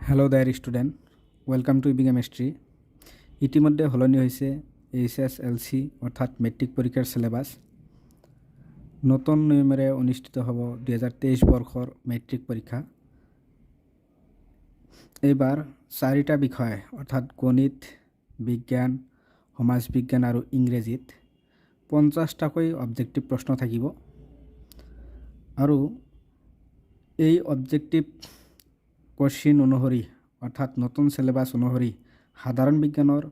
Hello there student welcome to chemistry इतिमध्ये हलनी होइसे HSLC अर्थात मेट्रिक परीक्षार सिलेबास नतुन नियमेरे अनुष्ठित हब 2023 बर्षर मेट्रिक परीक्षा एबार चारिटा विषय अर्थात गणित विज्ञान समाज विज्ञान और इंग्रेजीत 50टाকৈ अबजेक्टिव प्रश्न থাকিব और এই অবজেক্টিভ क्वेश्चन अनुसरी अर्थात नतुन सिलेबास अनुसरी साधारण विज्ञानर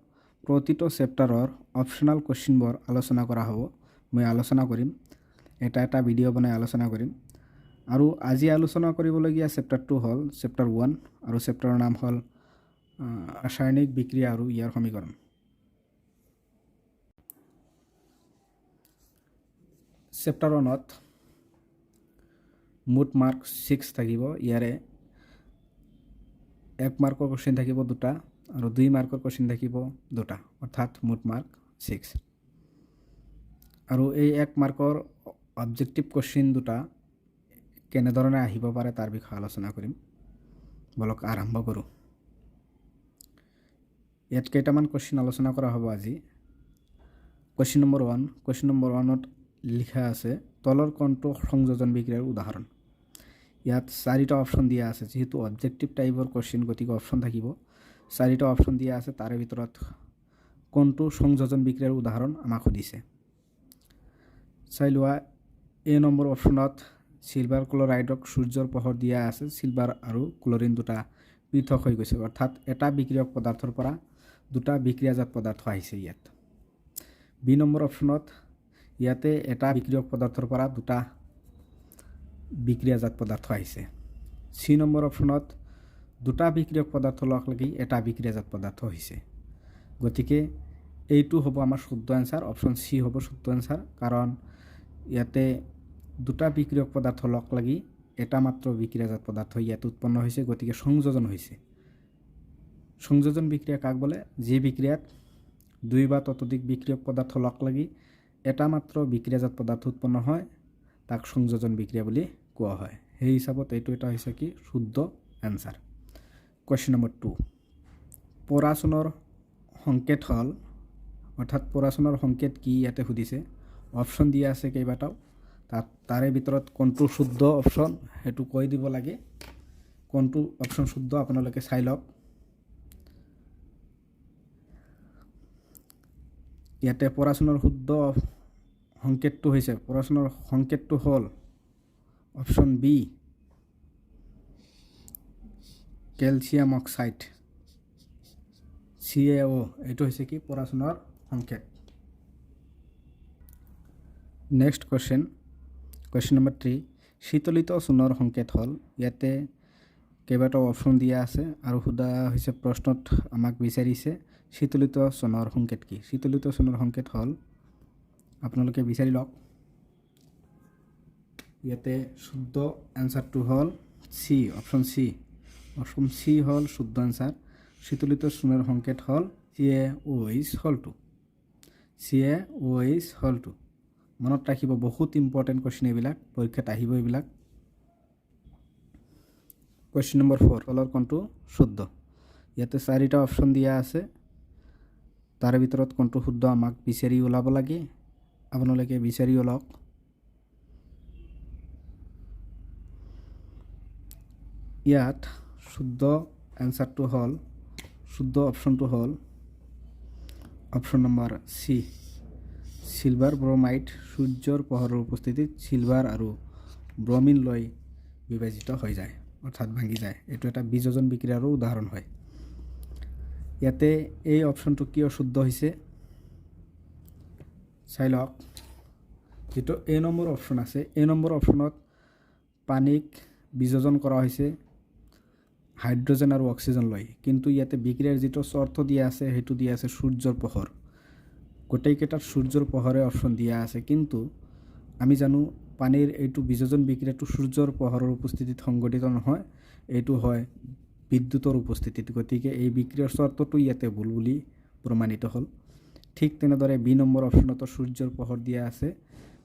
प्रतिটো चैप्टारर ऑप्शनल क्वेश्चनबर आलोचना करा हब मैं आलोचना करिम এটা ভিডিও बनाई आलोचना करिम और আজি आलोचना करिबलगिया चैप्टारটো हल चैप्टार 1 और चैप्टारर नाम हल रासायनिक विक्रिया और यार समीकरण। चैप्टार 1 मुठ मार्क 6 থাকিব ইয়াৰে 1 मार्कर क्वेश्चन থাকিব দুটা और 2 मार्कर क्वेश्चन থাকিব দুটা अर्थात मुठ मार्क 6 और এই 1 मार्कर ऑब्जेक्टिव क्वेश्चन দুটা কেনেধৰণে আহিব পাৰে তাৰ বিষয়ে আলোচনা কৰিম বলক আৰম্ভ কৰো। ইয়াত কেইটামান क्वेश्चन আলোচনা কৰা হ'ব আজি। क्वेश्चन नम्बर 1 क्वेश्चन नम्बर 1 লিখা আছে তলৰ কোনটো সংযোজন বিক্ৰিয়াৰ উদাহৰণ। ইয়াত চাৰিটা অপশন দিয়া আছে যেহেতু অবজেক্টিভ টাইপৰ क्वेश्चन গতিকে অপশন থাকিব চাৰিটা অপশন দিয়া আছে তাৰে ভিতৰত কোনটো সংযোজন বিক্ৰিয়াৰ উদাহৰণ আমাক সুধিছে। চাই লোৱা এ নম্বৰ অপশনত সিলভাৰ ক্লোৰাইডক সূৰ্যৰ পোহৰ দিয়া আছে সিলভাৰ আৰু ক্লোৰিন দুটা পৃথক হৈ গৈছে অৰ্থাৎ এটা বিক্ৰিয়ক পদাৰ্থৰ পৰা দুটা বিক্ৰিয়াজাত পদাৰ্থ আহিছে। ইয়াত বি নম্বৰ অপশনত ইয়াতে এটা বিক্ৰিয়ক পদাৰ্থৰ পৰা দুটা বিক্ৰিয়াজাত পদাৰ্থ আহিছে। সি নম্বৰ অপশনত দুটা বিক্ৰিয়ক পদাৰ্থ লগ লাগি এটা বিক্ৰিয়াজাত পদাৰ্থ হৈছে গতিকে এইটো হ'ব আমাৰ শুদ্ধ আনসাৰ অপশন সি হ'ব শুদ্ধ আনসাৰ কাৰণ ইয়াতে দুটা বিক্ৰিয়ক পদাৰ্থ লগ লাগি এটা মাত্ৰ বিক্ৰিয়াজাত পদাৰ্থ ইয়াত উৎপন্ন হৈছে গতিকে সংযোজন হৈছে। সংযোজন বিক্ৰিয়া কাক বলে যে বিক্ৰিয়াত দুই বা ততোধিক বিক্ৰিয়ক পদাৰ্থ লগ লাগি এটা মাত্ৰ বিক্ৰিয়াজাত পদাৰ্থ উৎপন্ন হয় তাক সংযোজন বিক্ৰিয়া বুলি কোৱা হয়। সেই হিচাপত এইটো এটা হৈছে কি শুদ্ধ আনসাৰ। क्वेश्चन नम्बर 2 পৰাচনৰ সংকেত হল অৰ্থাৎ পৰাচনৰ সংকেত কি ইয়াতে সুধিছে অপশন দিয়া আছে কেইবাটাও তাৰে ভিতৰত কোনটো শুদ্ধ অপশন হেতু কৈ দিব লাগে কোনটো অপশন শুদ্ধ আপোনালোকে চাই লওক। ইয়াতে পৰাচনৰ শুদ্ধ সংকেতটো হৈছে পৰাচনৰ সংকেতটো হল option B calcium oxide CaO এইটো হৈছে কি পৰাচনৰ সংকেত। নেক্সট क्वेश्चन नम्बर 3 শীতলিত চূনৰ সংকেত হল ইয়াতে কেইবাটাও অপশন দিয়া আছে আৰু সুধা হৈছে প্ৰশ্নত আমাক বিচাৰিছে শীতলিত চূনৰ সংকেত কি। শীতলিত চূনৰ সংকেত হল আপোনালোকে বিচাৰি লওক ইয়াতে শুদ্ধ আনসাৰটো হল সি অপশন সি হল শুদ্ধ আনসাৰ। শীতলিত চূনৰ সংকেত হল CaOH হল 2 মনত ৰাখিব বহুত ইম্পৰ্টেন্ট কোৱেশ্চন এইবিলাক পৰীক্ষাত আহিব এইবিলাক। क्वेश्चन नम्बर 4 তলৰ কোনটো শুদ্ধ ইয়াতে চাৰিটা অপশন দিয়া আছে তাৰে ভিতৰত কোনটো শুদ্ধ আমাক বিচাৰি ওলাব লাগে আপোনালোকে বিচাৰি ওলাওক। ইয়াত শুদ্ধ আনসাৰটো হল শুদ্ধ অপশনটো হল অপশন নম্বৰ সি সিলভাৰ ব্ৰোমাইড সূৰ্যৰ পোহৰৰ উপস্থিতিত সিলভাৰ আৰু ব্ৰোমিন লৈ বিভাজিত হৈ যায় অৰ্থাৎ ভাঙি যায় এইটো এটা বিযোজন বিক্ৰিয়াৰ উদাহৰণ হয়। ইয়াতে এই অপশনটো কিয় শুদ্ধ হৈছে চাই লওক যেটো এ নম্বৰ অপশন আছে এ নম্বৰ অপশনত পানীক বিযোজন কৰা হৈছে হাইড্ৰোজেন আৰু অক্সিজেন লৈ কিন্তু ইয়াতে বিক্ৰিয়াৰ যেটো শৰ্ত দিয়া আছে হেতু দিয়া আছে সূৰ্যৰ পোহৰ গোটেইকেইটাৰ সূৰ্যৰ পোহৰে অপশন দিয়া আছে কিন্তু আমি জানো পানীৰ এইটো বিযোজন বিক্ৰিয়াটো সূৰ্যৰ পোহৰৰ উপস্থিতিত সংঘটিত নহয় এইটো হয় বিদ্যুতৰ উপস্থিতিত গতিকে এই বিক্ৰিয়াৰ শৰ্তটো ইয়াতে ভুল বুলি প্ৰমাণিত হল। ঠিক তেনেদৰে বি নম্বৰ অপশনত সূৰ্যৰ পোহৰ দিয়া আছে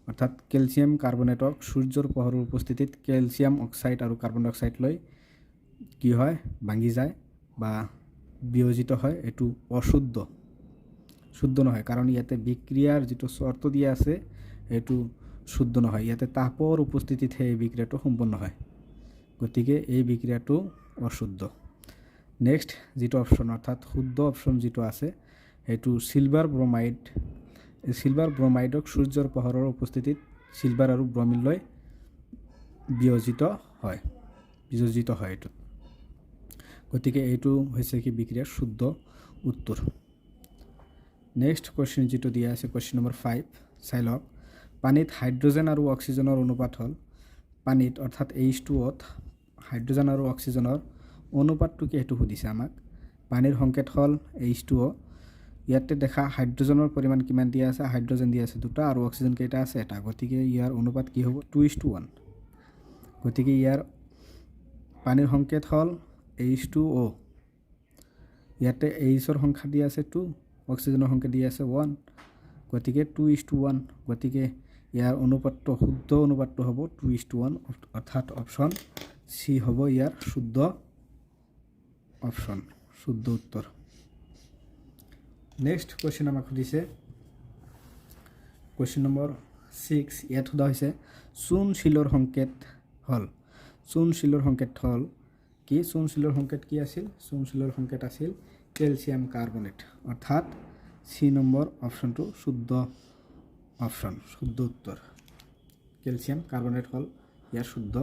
অৰ্থাৎ ক্যালসিয়াম কাৰ্বনেটক সূৰ্যৰ পোহৰৰ উপস্থিতিত ক্যালসিয়াম অক্সাইড আৰু কাৰ্বন ডাই অক্সাইড লৈ কি হয় ভাঙি যায় বা বিয়োজিত হয় এইটো অশুদ্ধ শুদ্ধ নহয়, কাৰণ ইয়াতে বিক্ৰিয়াৰ যিটো চৰ্ত দিয়া আছে এইটো শুদ্ধ নহয়, ইয়াতে তাপৰ উপস্থিতিতহে এই বিক্ৰিয়াটো সম্পন্ন হয়, গতিকে এই বিক্ৰিয়াটো অশুদ্ধ। নেক্সট যিটো অপশ্যন অৰ্থাৎ শুদ্ধ অপশ্যন যিটো আছে সেইটো চিলভাৰ ব্ৰমাইড। এই চিলভাৰ ব্ৰমাইডক সূৰ্যৰ পোহৰৰ উপস্থিতিত চিলভাৰ আৰু ব্ৰমিন লৈ বিয়োজিত হয় এইটোত, গতিকে এইটো হৈছে কি বিক্ৰিয়াৰ শুদ্ধ উত্তৰ। নেক্সট কুৱেশ্যন যিটো দিয়া আছে কুৱেশ্যন নম্বৰ 5 চাই লওক। পানীত হাইড্ৰজেন আৰু অক্সিজেনৰ অনুপাত হ'ল, পানীত অৰ্থাৎ H2O-ত হাইড্ৰজেন আৰু অক্সিজেনৰ অনুপাতটো কি সেইটো সুধিছে আমাক। পানীৰ সংকেত হ'ল H2O। ইয়াতে দেখা হাইড্ৰজেনৰ পৰিমাণ কিমান দিয়া আছে, হাইড্ৰজেন দিয়া আছে 2টা আৰু অক্সিজেন কেইটা আছে 1টা, গতিকে ইয়াৰ অনুপাত কি হ'ব 2:1। গতিকে ইয়াৰ পানীৰ সংকেত হ'ল H2O। ইয়াতে Hৰ সংখ্যা দিয়া আছে 2, অক্সিজেনৰ সংখ্যা দিয়া আছে 1, গতিকে 2:1। গতিকে ইয়াৰ অনুপাতটো শুদ্ধ অনুপাতটো হ'ব 2:1, অৰ্থাৎ অপশ্যন চি হ'ব ইয়াৰ শুদ্ধ অপশ্যন, শুদ্ধ উত্তৰ। নেক্সট কুৱেশ্যন আমাক সুধিছে কুৱেশ্যন নম্বৰ 6। ইয়াত সোধা হৈছে চূণশিলৰ সংকেত হ'ল, চূণশিলৰ সংকেত হ'ল কি, চূণশিলৰ সংকেত কি আছিল, চূণশিলৰ সংকেত আছিল কেলছিয়াম কাৰ্বনেট, অৰ্থাৎ চি নম্বৰ অপশ্যনটো শুদ্ধ অপশ্যন, শুদ্ধ উত্তৰ। কেলছিয়াম কাৰ্বনেট হ'ল ইয়াৰ শুদ্ধ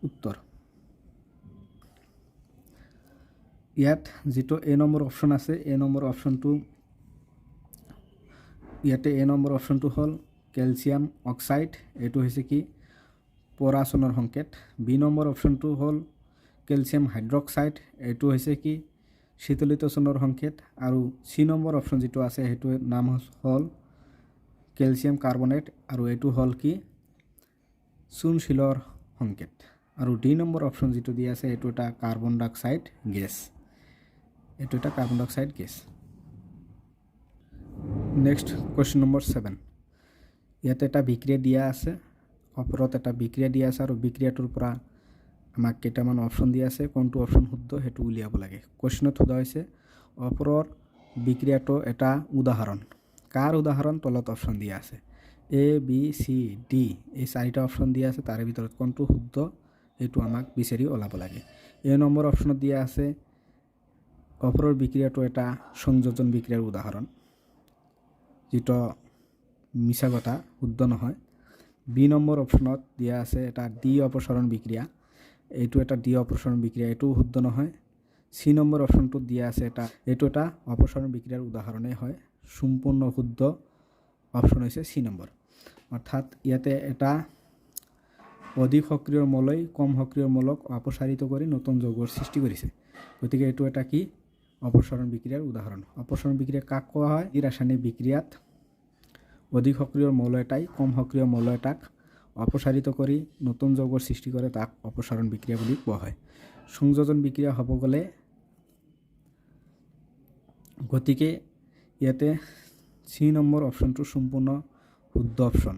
উত্তৰ। ইয়াত যিটো এ নম্বৰ অপশ্যন আছে, এ নম্বৰ অপশ্যনটো ইয়াতে এ নম্বৰ অপশ্যনটো হ'ল কেলছিয়াম অক্সাইড, এইটো হৈছে কি পৰাচনৰ সংকেত। বি নম্বৰ অপশ্যনটো হ'ল কেলছিয়াম হাইড্ৰক্সাইড, এইটো হৈছে কি শীতলিত চূৰ্ণৰ সংকেত। আৰু চি নম্বৰ অপশ্যন যিটো আছে সেইটোৰ নাম হ'ল কেলছিয়াম কাৰ্বনেট, আৰু এইটো হ'ল কি চূণশিলৰ সংকেত। আৰু ডি নম্বৰ অপশ্যন যিটো দিয়া আছে এইটো এটা কাৰ্বন ডাই অক্সাইড গেছ, এইটো এটা carbon dioxide gas. Next question number 7। ইয়াতে এটা বিক্ৰিয়া দিয়া আছে, ওপৰত এটা বিক্ৰিয়া দিয়া আছে আৰু বিক্ৰিয়াটোৰ পৰা আমাক কেইটামান অপশ্যন দিয়া আছে, কোনটো অপশ্যন শুদ্ধ সেইটো উলিয়াব লাগে। কুৱেশ্যনত সোধা হৈছে ওপৰৰ বিক্ৰিয়াটো এটা উদাহৰণ, কাৰ উদাহৰণ, তলত অপশ্যন দিয়া আছে A, B, C, D, এই 4টা অপশ্যন দিয়া আছে, তাৰে ভিতৰত কোনটো শুদ্ধ সেইটো আমাক বিচাৰি ওলাব লাগে। এ নম্বৰ অপশ্যনত দিয়া আছে ওপৰৰ বিক্ৰিয়াটো এটা সংযোজন বিক্ৰিয়াৰ উদাহৰণ, যিটো মিছা কথা, শুদ্ধ নহয়। বি নম্বৰ অপশ্যনত দিয়া আছে এটা ডি অপসাৰণ বিক্ৰিয়া, এইটো এটা ডি অপসাৰণ বিক্ৰিয়া, এইটোও শুদ্ধ নহয়। চি নম্বৰ অপশ্যনটোত দিয়া আছে এইটো এটা অপসাৰণ বিক্ৰিয়াৰ উদাহৰণেই হয়, সম্পূৰ্ণ শুদ্ধ অপশ্যন হৈছে চি নম্বৰ। অৰ্থাৎ ইয়াতে এটা অধিক সক্ৰিয় মৌলই কম সক্ৰিয় মৌলক অপসাৰিত কৰি নতুন যৌগৰ সৃষ্টি কৰিছে, গতিকে এইটো এটা কি অপসাৰণ বিক্ৰিয়াৰ উদাহৰণ। অপসাৰণ বিক্ৰিয়া কাক কোৱা হয়, এই ৰাসায়নিক বিক্ৰিয়াত অধিক সক্ৰিয় মৌল এটাই কম সক্ৰিয় মৌল এটাক অপসাৰিত কৰি নতুন যৌগৰ সৃষ্টি কৰে, তাক অপসাৰণ বিক্ৰিয়া বুলি কোৱা হয়। সংযোজন বিক্ৰিয়া হ'ব গ'লে, গতিকে ইয়াতে চি নম্বৰ অপশ্যনটো সম্পূৰ্ণ শুদ্ধ অপশ্যন।